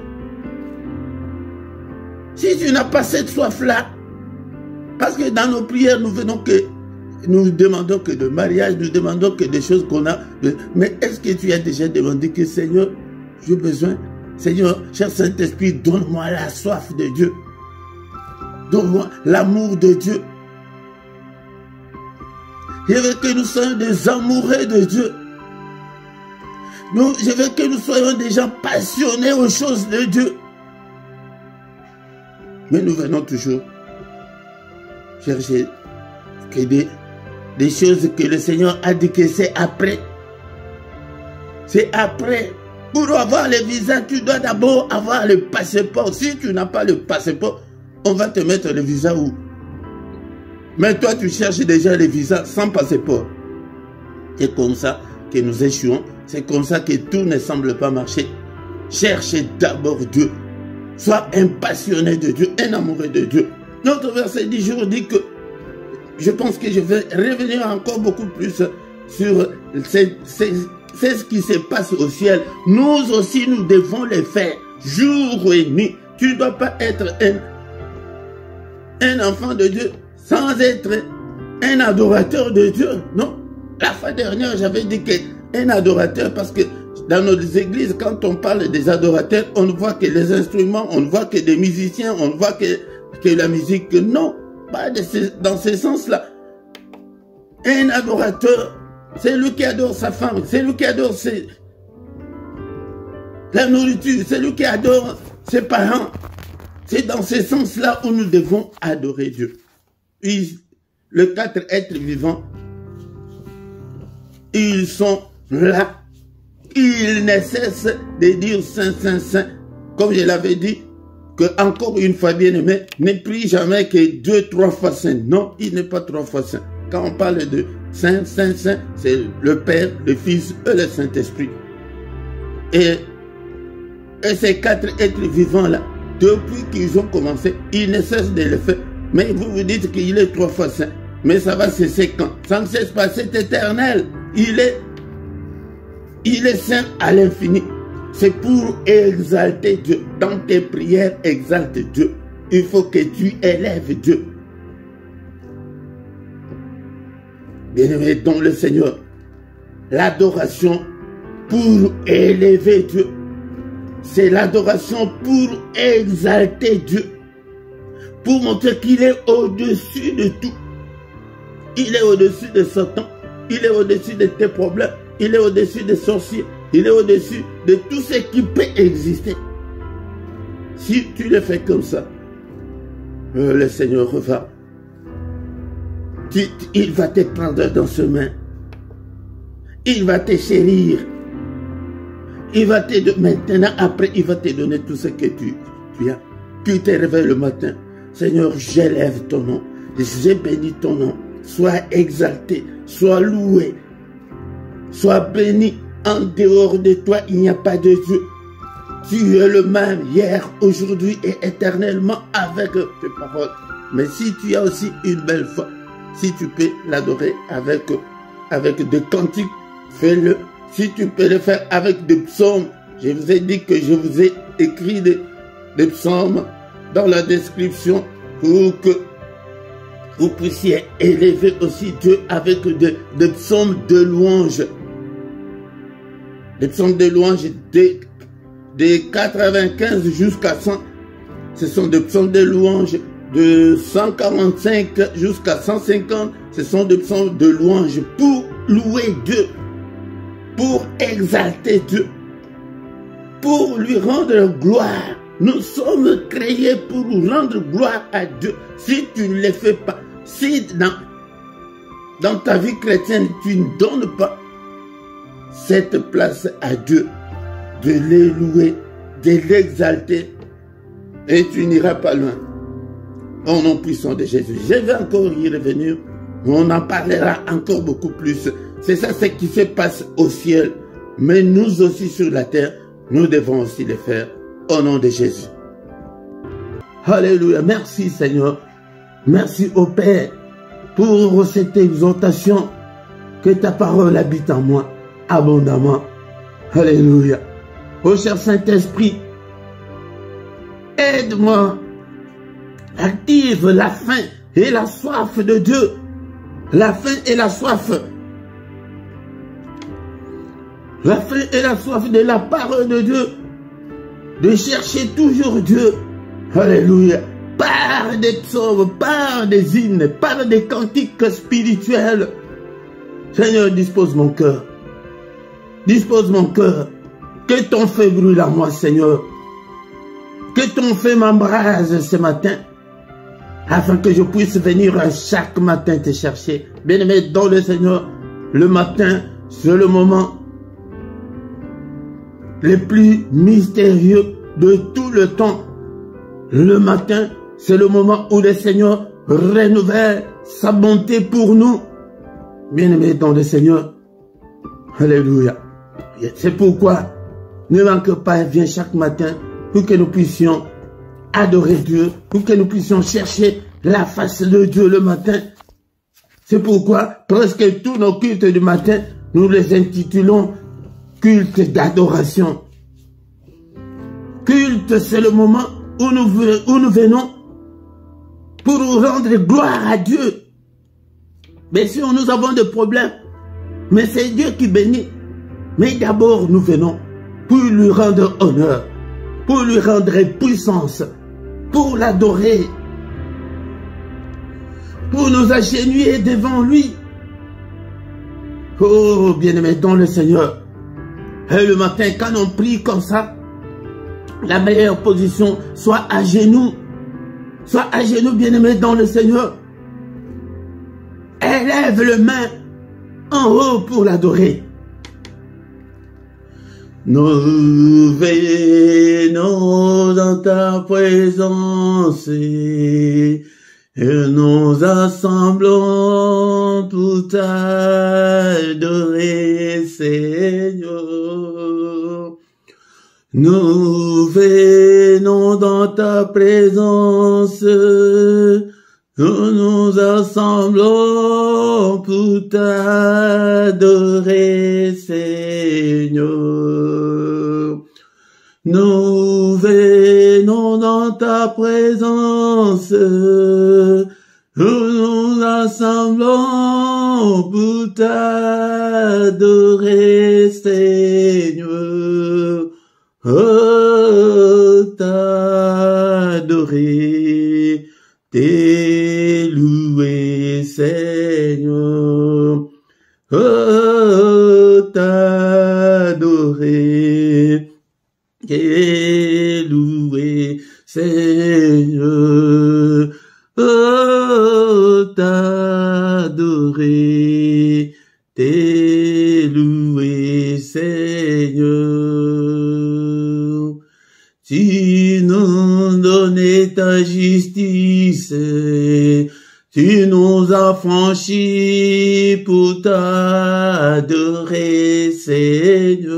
Si tu n'as pas cette soif-là, parce que dans nos prières, nous demandons que de mariage, nous demandons que des choses qu'on a. Mais est-ce que tu as déjà demandé que Seigneur, j'ai besoin, Seigneur, cher Saint-Esprit, donne-moi la soif de Dieu. Donne-moi l'amour de Dieu. Je veux que nous soyons des amoureux de Dieu. Je veux que nous soyons des gens passionnés aux choses de Dieu. Mais nous venons toujours chercher que des choses que le Seigneur a dit que c'est après. C'est après. Pour avoir le visa, tu dois d'abord avoir le passeport. Si tu n'as pas le passeport, on va te mettre le visa où? Mais toi, tu cherches déjà le visa sans passeport. C'est comme ça que nous échouons. C'est comme ça que tout ne semble pas marcher. Cherchez d'abord Dieu. Sois un passionné de Dieu, un amoureux de Dieu. Notre verset du jour dit que, je pense que je vais revenir encore beaucoup plus sur c'est ce qui se passe au ciel. Nous aussi, nous devons le faire jour et nuit. Tu ne dois pas être un enfant de Dieu sans être un adorateur de Dieu. Non. La fois dernière, j'avais dit qu'un adorateur, parce que dans nos églises, quand on parle des adorateurs, on ne voit que les instruments, on ne voit que des musiciens, on ne voit que la musique. Non, pas dans ce sens-là. Un adorateur, c'est lui qui adore sa femme, c'est lui qui adore la nourriture, c'est lui qui adore ses parents. C'est dans ce sens-là où nous devons adorer Dieu. Puis, les 4 êtres vivants, ils sont là. Ils ne cessent de dire Saint, Saint, Saint. Comme je l'avais dit, que encore une fois, bien aimé, ne prie jamais que 2, 3 fois Saint. Non, il n'est pas 3 fois Saint. Quand on parle de Saint, Saint, Saint, c'est le Père, le Fils et le Saint-Esprit. Et ces 4 êtres vivants-là, depuis qu'ils ont commencé, ils ne cessent de le faire. Mais vous vous dites qu'il est 3 fois Saint. Mais ça va cesser quand? Ça ne cesse pas, c'est éternel. Il est saint à l'infini. C'est pour exalter Dieu. Dans tes prières, exalte Dieu. Il faut que tu élèves Dieu. Bien-aimé dans le Seigneur, l'adoration pour élever Dieu, c'est l'adoration pour exalter Dieu, pour montrer qu'il est au-dessus de tout. Il est au-dessus de Satan, il est au-dessus de tes problèmes, il est au-dessus des sorciers, il est au-dessus de tout ce qui peut exister. Si tu le fais comme ça, le Seigneur va. Il va te prendre dans ses mains. Il va te chérir. Il va te maintenant, après, il va te donner tout ce que tu as. Tu te réveilles le matin. Seigneur, j'élève ton nom. J'ai béni ton nom. Sois exalté, sois loué, sois béni. En dehors de toi, il n'y a pas de Dieu. Tu es le même hier, aujourd'hui et éternellement avec tes paroles. Mais si tu as aussi une belle foi, si tu peux l'adorer avec des cantiques, fais-le. Si tu peux le faire avec des psaumes, je vous ai dit que je vous ai écrit des psaumes dans la description pour que vous puissiez élever aussi Dieu avec des psaumes de louange. Des psaumes de louange de 95 jusqu'à 100. Ce sont des psaumes de louange de 145 jusqu'à 150. Ce sont des psaumes de louange pour louer Dieu, pour exalter Dieu, pour lui rendre gloire. Nous sommes créés pour rendre gloire à Dieu. Si tu ne le fais pas, si dans ta vie chrétienne, tu ne donnes pas cette place à Dieu, de les louer, de l'exalter, et tu n'iras pas loin. Au nom puissant de Jésus. Je vais encore y revenir. On en parlera encore beaucoup plus. C'est ça ce qui se passe au ciel. Mais nous aussi sur la terre, nous devons aussi le faire. Au nom de Jésus. Alléluia. Merci Seigneur. Merci au Père pour cette exhortation. Que ta parole habite en moi abondamment. Alléluia. Ô cher Saint-Esprit, aide-moi. Active la faim et la soif de Dieu. La faim et la soif. La faim et la soif de la parole de Dieu. De chercher toujours Dieu. Alléluia. Par des psaumes, par des hymnes, par des cantiques spirituels. Seigneur, dispose mon cœur. Dispose mon cœur. Que ton feu brûle en moi, Seigneur. Que ton feu m'embrase ce matin. Afin que je puisse venir chaque matin te chercher. Bien-aimé dans le Seigneur, le matin, c'est le moment le plus mystérieux de tout le temps. Le matin, c'est le moment où le Seigneur renouvelle sa bonté pour nous. Bien-aimé dans le Seigneur, alléluia. C'est pourquoi, ne manque pas, viens chaque matin pour que nous puissions adorer Dieu, pour que nous puissions chercher la face de Dieu le matin. C'est pourquoi presque tous nos cultes du matin, nous les intitulons culte d'adoration. Culte, c'est le moment où nous venons pour rendre gloire à Dieu. Bien sûr, nous avons des problèmes, mais c'est Dieu qui bénit. Mais d'abord, nous venons pour lui rendre honneur, pour lui rendre puissance, pour l'adorer, pour nous agenouiller devant lui. Oh, bien-aimé dans le Seigneur. Et le matin, quand on prie comme ça, la meilleure position, soit à genoux. Soit à genoux, bien-aimé dans le Seigneur. Élève le main en haut pour l'adorer. Nous venons dans ta présence et nous assemblons pour t'adorer, Seigneur. Nous venons dans ta présence, nous nous assemblons pour t'adorer, Seigneur. Nous venons dans ta présence, nous nous assemblons pour t'adorer, Seigneur. Oh, t'adorer, t'élouer, Seigneur. Oh, t'adorer, t'élouer, Seigneur. Oh, t'adorer, t'élouer, Seigneur. Tu nous donnais ta justice, tu nous as franchis pour t'adorer, Seigneur.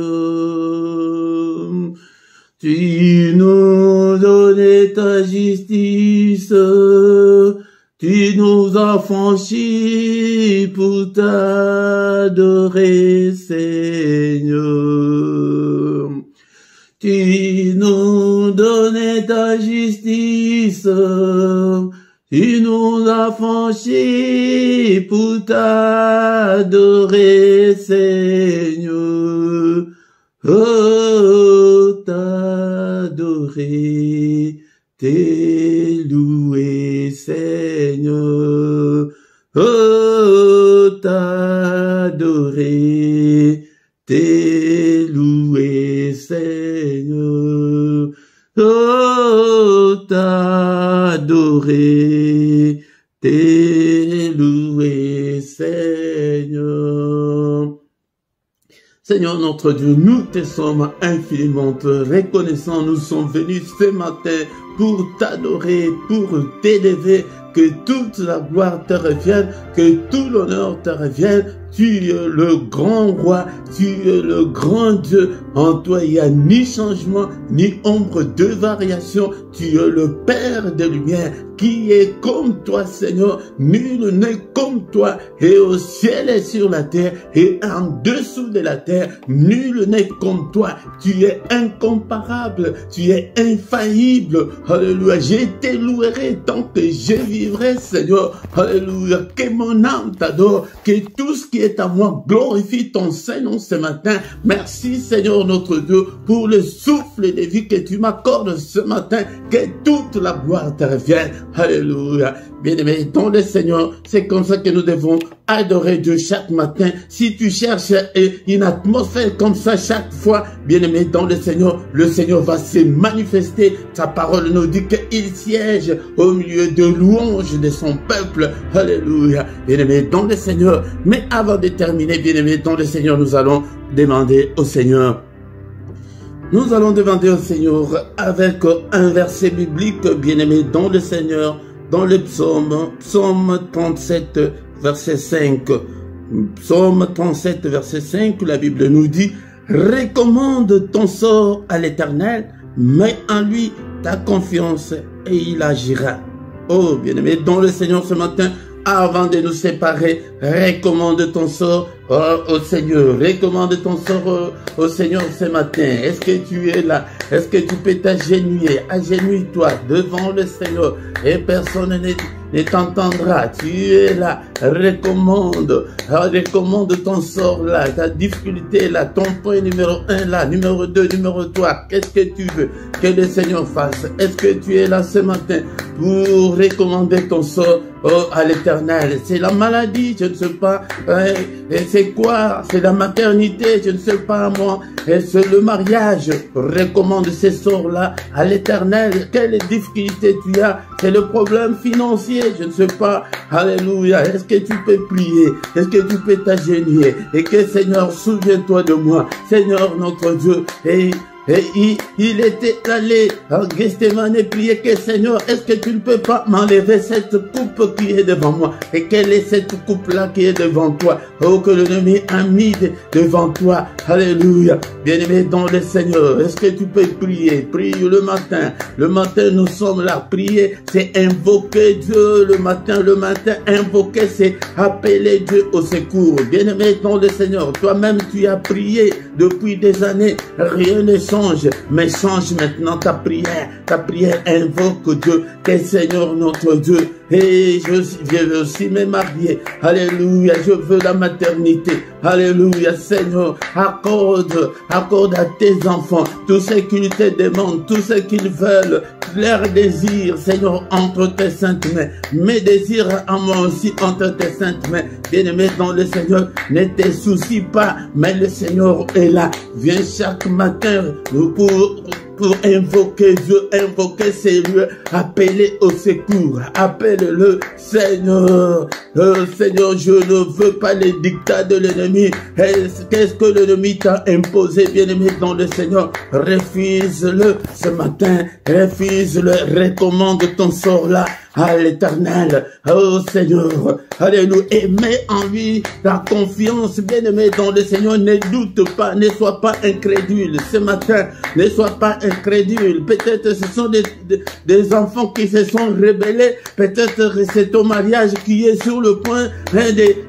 Tu nous donnais ta justice, tu nous as franchis pour t'adorer, Seigneur. Tu nous donnais ta justice, tu nous as franchis pour t'adorer, Seigneur. Oh, t'adorer, t'élouer, Seigneur. Oh, t'adorer, t'es loué, Seigneur. Oh, t'adorer, t'es loué, Seigneur. Seigneur notre Dieu, nous te sommes infiniment reconnaissants. Nous sommes venus ce matin pour t'adorer, pour t'élever, que toute la gloire te revienne, que tout l'honneur te revienne. Tu es le grand roi, tu es le grand Dieu. En toi, il n'y a ni changement, ni ombre de variation. Tu es le Père des lumières, qui est comme toi, Seigneur. Nul n'est comme toi. Et au ciel et sur la terre, et en dessous de la terre, nul n'est comme toi. Tu es incomparable, tu es infaillible. Alléluia. Je te louerai tant que je vivrai, Seigneur. Alléluia. Que mon âme t'adore, que tout ce qui est à moi glorifie ton Saint-Nom ce matin. Merci, Seigneur notre Dieu, pour le souffle de vie que tu m'accordes ce matin. Que toute la gloire te revienne. Alléluia. Bien-aimé, dans le Seigneur, c'est comme ça que nous devons adorer Dieu chaque matin. Si tu cherches une atmosphère comme ça chaque fois, bien-aimé, dans le Seigneur va se manifester. Sa parole nous dit qu'il siège au milieu de louanges de son peuple. Alléluia. Bien-aimé, dans le Seigneur. Mais avant de terminer, bien-aimé, dans le Seigneur, nous allons demander au Seigneur. Nous allons demander au Seigneur avec un verset biblique, bien-aimé, dans le Seigneur, dans le psaume 37, verset 5. Psaume 37, verset 5, la Bible nous dit, « Recommande ton sort à l'Éternel, mets en lui ta confiance et il agira. » Oh, bien-aimé, dans le Seigneur ce matin, avant de nous séparer, recommande ton sort au Seigneur. Recommande ton sort au Seigneur ce matin. Est-ce que tu es là? Est-ce que tu peux t'agenouiller? Agenouille-toi devant le Seigneur et personne ne t'entendra. Tu es là. Recommande ton sort là, ta difficulté là, ton point numéro 1 là, numéro 2, numéro 3. Qu'est-ce que tu veux que le Seigneur fasse? Est-ce que tu es là ce matin pour recommander ton sort à l'Éternel? C'est la maladie, je ne sais pas. Et c'est quoi? C'est la maternité, je ne sais pas moi. Et c'est le mariage. Recommande ces sorts-là à l'Éternel. Quelle difficulté tu as? C'est le problème financier, je ne sais pas. Alléluia. Est-ce que tu peux prier? Est-ce que tu peux t'agenouiller? Et que Seigneur, souviens-toi de moi. Seigneur notre Dieu. Et il était allé en Gethsémane et prier que Seigneur, est-ce que tu ne peux pas m'enlever cette coupe qui est devant moi? Et quelle est cette coupe-là qui est devant toi? Oh, que l'ennemi a mis devant toi. Alléluia. Bien-aimé dans le Seigneur, est-ce que tu peux prier? Prie le matin. Le matin, nous sommes là. Prier, c'est invoquer Dieu le matin. Le matin, invoquer, c'est appeler Dieu au secours. Bien-aimé dans le Seigneur, toi-même, tu as prié depuis des années. Rien ne change, mais change maintenant ta prière. Ta prière invoque Dieu, que Seigneur notre Dieu. Et je veux aussi me marier. Alléluia, je veux la maternité. Alléluia, Seigneur, accorde à tes enfants tout ce qu'ils te demandent, tout ce qu'ils veulent, leur désir, Seigneur, entre tes saintes mains. Mes désirs à moi aussi entre tes saintes mains. Bien-aimé dans le Seigneur, ne te soucie pas, mais le Seigneur est là. Viens chaque matin pour invoquer Dieu, invoquer ses lieux, appeler au secours, appelle-le Seigneur. Seigneur, je ne veux pas les dictats de l'ennemi. Qu'est-ce que l'ennemi t'a imposé, bien-aimé dans le Seigneur? Refuse-le ce matin, refuse-le, recommande ton sort là à l'Éternel. Oh Seigneur, alléluia, et mets en lui ta confiance, bien-aimé dans le Seigneur. Ne doute pas, ne sois pas incrédule ce matin, ne sois pas incrédule. Peut-être ce sont des enfants qui se sont rebellés, peut-être c'est ton mariage qui est sur le point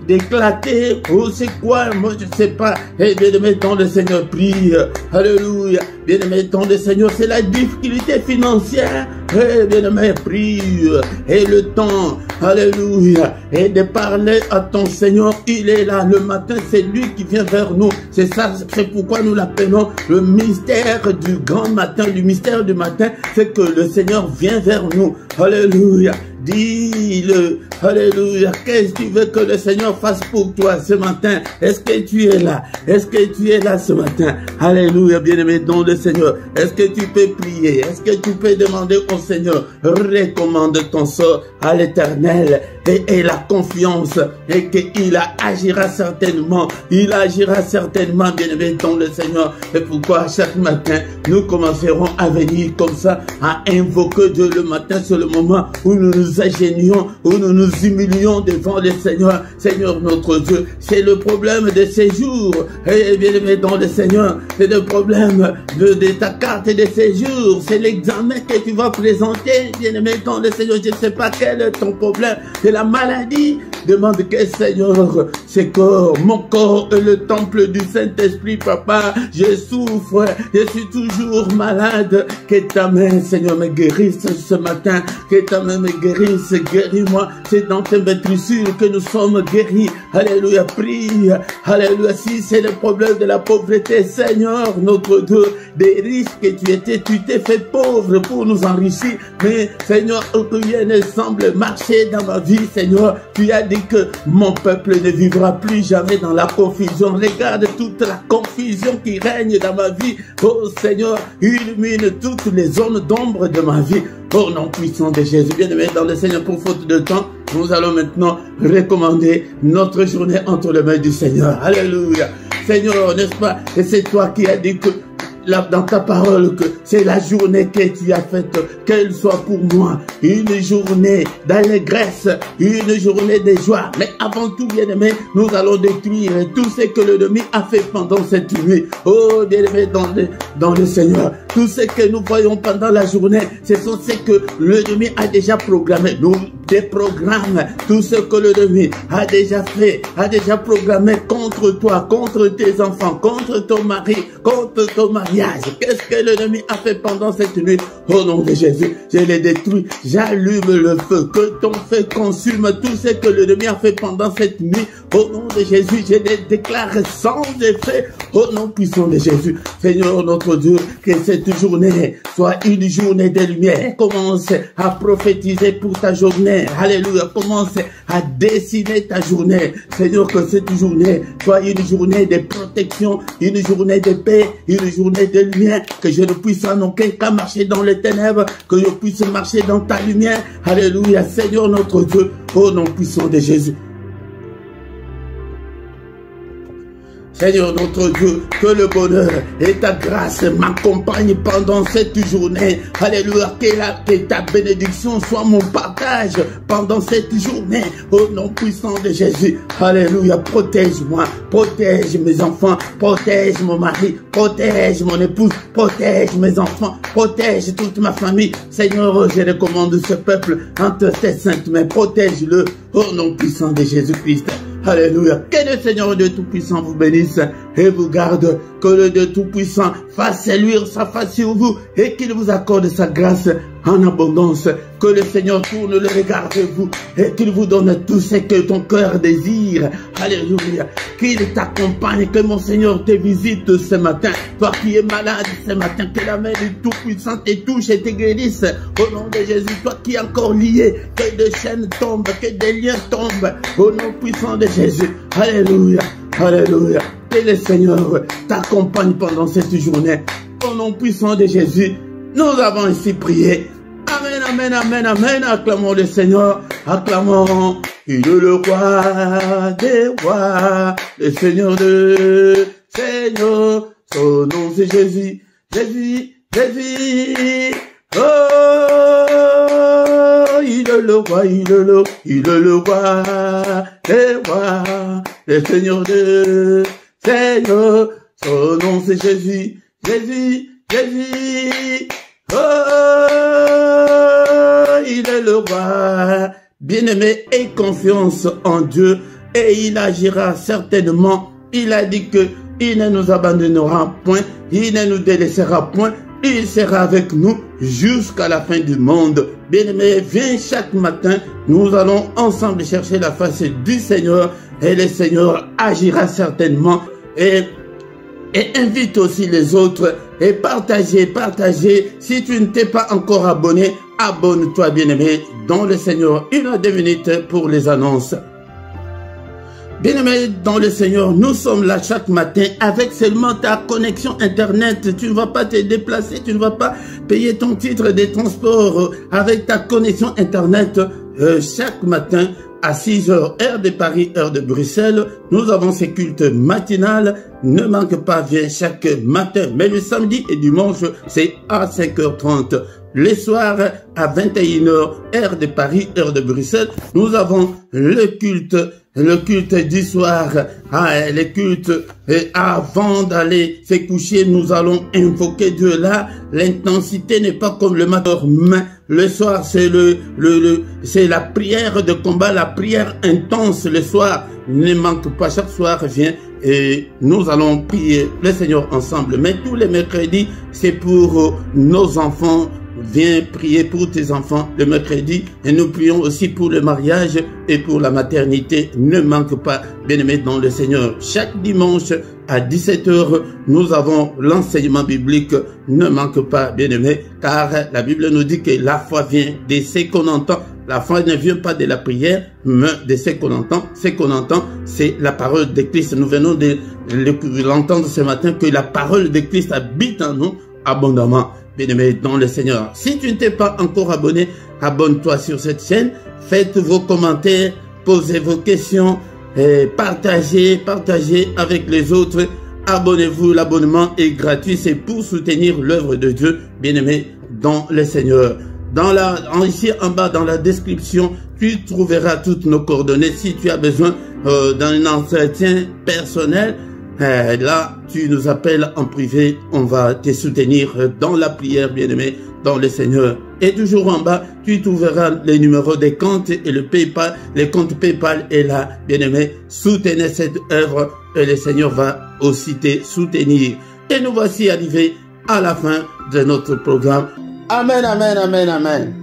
d'éclater, ou c'est quoi, moi je sais pas. Et bien-aimé dans le Seigneur, prie, alléluia, bien-aimé dans le Seigneur, c'est la difficulté financière. Et bien-aimé, prie, et le temps, alléluia, et de parler à ton Seigneur, il est là. Le matin, c'est lui qui vient vers nous. C'est ça, c'est pourquoi nous l'appelons le mystère du grand matin, du mystère du matin, c'est que le Seigneur vient vers nous. Alléluia. dis-le. Alléluia. Qu'est-ce que tu veux que le Seigneur fasse pour toi ce matin? Est-ce que tu es là? Est-ce que tu es là ce matin? Alléluia, bien-aimé dans le Seigneur. Est-ce que tu peux prier? Est-ce que tu peux demander au Seigneur? Recommande ton sort à l'Éternel et la confiance et qu'il agira certainement. Il agira certainement, bien-aimé dans le Seigneur. Et pourquoi chaque matin, nous commencerons à venir comme ça, à invoquer Dieu le matin, c'est le moment où nous nous agenouillons, où nous nous humilions devant le Seigneur. Seigneur notre Dieu, c'est le problème de ces jours. Et bien-aimé dans le Seigneur, c'est le problème de ta carte de séjour. C'est l'examen que tu vas présenter, bien-aimé dans le Seigneur. Je ne sais pas quel est ton problème. C'est la maladie. Demande que Seigneur, c'est corps, mon corps est le temple du Saint-Esprit, papa. Je souffre, je suis toujours malade. Que ta main, Seigneur, me guérisse ce matin. Que ta main me guérisse, guéris-moi. C'est dans tes maîtrissures que nous sommes guéris. Alléluia, prie. Alléluia, si c'est le problème de la pauvreté, Seigneur, notre Dieu, des riches que tu étais, tu t'es fait pauvre pour nous enrichir. Mais Seigneur, rien ne semble marcher dans ma vie, Seigneur. Tu as dit que mon peuple ne vivra plus jamais dans la confusion. Regarde toute la confusion qui règne dans ma vie. Oh Seigneur, illumine toutes les zones d'ombre de ma vie. Au nom puissant de Jésus, bien-aimé dans le Seigneur, pour faute de temps, nous allons maintenant recommander notre journée entre les mains du Seigneur. Alléluia. Seigneur, n'est-ce pas? Et c'est toi qui as dit que dans ta parole que c'est la journée que tu as faite, qu'elle soit pour moi une journée d'allégresse, une journée de joie. Mais avant tout, bien-aimé, nous allons détruire tout ce que l'ennemi a fait pendant cette nuit. Oh, bien-aimé dans le Seigneur, tout ce que nous voyons pendant la journée, ce sont ce que l'ennemi a déjà programmé. Nous déprogramme tout ce que l'ennemi a déjà fait, a déjà programmé contre toi, contre tes enfants, contre ton mari, contre ton mariage. Qu'est-ce que l'ennemi a fait pendant cette nuit? Au nom de Jésus, je les détruis. J'allume le feu. Que ton feu consume tout ce que l'ennemi a fait pendant cette nuit. Au nom de Jésus, je les déclare sans effet. Au nom puissant de Jésus. Seigneur notre Dieu, que cette journée soit une journée de lumière. Commence à prophétiser pour ta journée. Alléluia. Commence à dessiner ta journée. Seigneur, que cette journée soit une journée de protection, une journée de paix, une journée de lumière, que je ne puisse en aucun cas marcher dans les ténèbres, que je puisse marcher dans ta lumière. Alléluia, Seigneur notre Dieu, au nom puissant de Jésus. Seigneur notre Dieu, que le bonheur et ta grâce m'accompagnent pendant cette journée. Alléluia, que ta bénédiction soit mon partage pendant cette journée. Au nom puissant de Jésus. Alléluia, protège-moi, protège mes enfants, protège mon mari, protège mon épouse, protège mes enfants, protège toute ma famille. Seigneur, je recommande ce peuple entre tes saintes mains. Protège-le au nom puissant de Jésus-Christ. Alléluia. Que le Seigneur Dieu Tout-Puissant vous bénisse et vous garde. Que le Dieu Tout-Puissant fasse luire sa face sur vous et qu'il vous accorde sa grâce en abondance. Que le Seigneur tourne le regard vers vous et qu'il vous donne tout ce que ton cœur désire. Alléluia. Qu'il t'accompagne, que mon Seigneur te visite ce matin. Toi qui es malade ce matin, que la main du Tout-Puissant te touche et te guérisse. Au nom de Jésus, toi qui es encore lié, que des chaînes tombent, que des liens tombent. Au nom puissant de Jésus. Alléluia. Alléluia. Que le Seigneur t'accompagne pendant cette journée. Au nom puissant de Jésus, nous avons ainsi prié. Amen, amen, amen, amen. Acclamons le Seigneur. Acclamons. Il est le roi des rois. Le Seigneur de Seigneur. Son nom c'est Jésus. Jésus, Jésus. Oh, il est le roi, il est le roi des rois. Le Seigneur de Seigneur. Son nom c'est Jésus. Jésus, Jésus. Oh, il est le roi. Bien-aimé, aie confiance en Dieu et il agira certainement. Il a dit que il ne nous abandonnera point, il ne nous délaissera point, il sera avec nous jusqu'à la fin du monde. Bien-aimé, viens chaque matin, nous allons ensemble chercher la face du Seigneur et le Seigneur agira certainement. Et invite aussi les autres et partagez. Si tu ne t'es pas encore abonné, Abonne-toi, bien-aimé, dans le Seigneur. 1 à 2 minutes pour les annonces. Bien-aimé dans le Seigneur, nous sommes là chaque matin avec seulement ta connexion Internet. Tu ne vas pas te déplacer, tu ne vas pas payer ton titre de transport avec ta connexion Internet. Chaque matin à 6 heures, heure de Paris, heure de Bruxelles, nous avons ces cultes matinales. Ne manque pas, viens chaque matin. Mais le samedi et dimanche, c'est à 5h30. Les soirs à 21h, heure de Paris, heure de Bruxelles, nous avons le culte du soir, le culte, et avant d'aller se coucher, nous allons invoquer Dieu là. L'intensité n'est pas comme le matin, mais le soir, c'est c'est la prière de combat, la prière intense le soir. Ne manque pas, chaque soir, viens et nous allons prier le Seigneur ensemble. Mais tous les mercredis, c'est pour nos enfants. Viens prier pour tes enfants le mercredi et nous prions aussi pour le mariage et pour la maternité. Ne manque pas, bien-aimé dans le Seigneur. Chaque dimanche à 17h, nous avons l'enseignement biblique. Ne manque pas, bien-aimé, car la Bible nous dit que la foi vient de ce qu'on entend. La foi ne vient pas de la prière, mais de ce qu'on entend. Ce qu'on entend, c'est la parole de Christ. Nous venons de l'entendre ce matin que la parole de Christ habite en nous abondamment. Bien-aimé dans le Seigneur. Si tu ne t'es pas encore abonné, abonne-toi sur cette chaîne. Faites vos commentaires, posez vos questions, partagez avec les autres. Abonnez-vous, l'abonnement est gratuit. C'est pour soutenir l'œuvre de Dieu, bien-aimé dans le Seigneur. Ici en bas dans la description, tu trouveras toutes nos coordonnées. Si tu as besoin d'un entretien personnel, là, tu nous appelles en privé, on va te soutenir dans la prière, bien-aimé, dans le Seigneur. Et toujours en bas, tu trouveras les numéros des comptes et le PayPal, les comptes PayPal est là, bien-aimé. Soutenez cette œuvre et le Seigneur va aussi te soutenir. Et nous voici arrivés à la fin de notre programme. Amen, amen, amen, amen.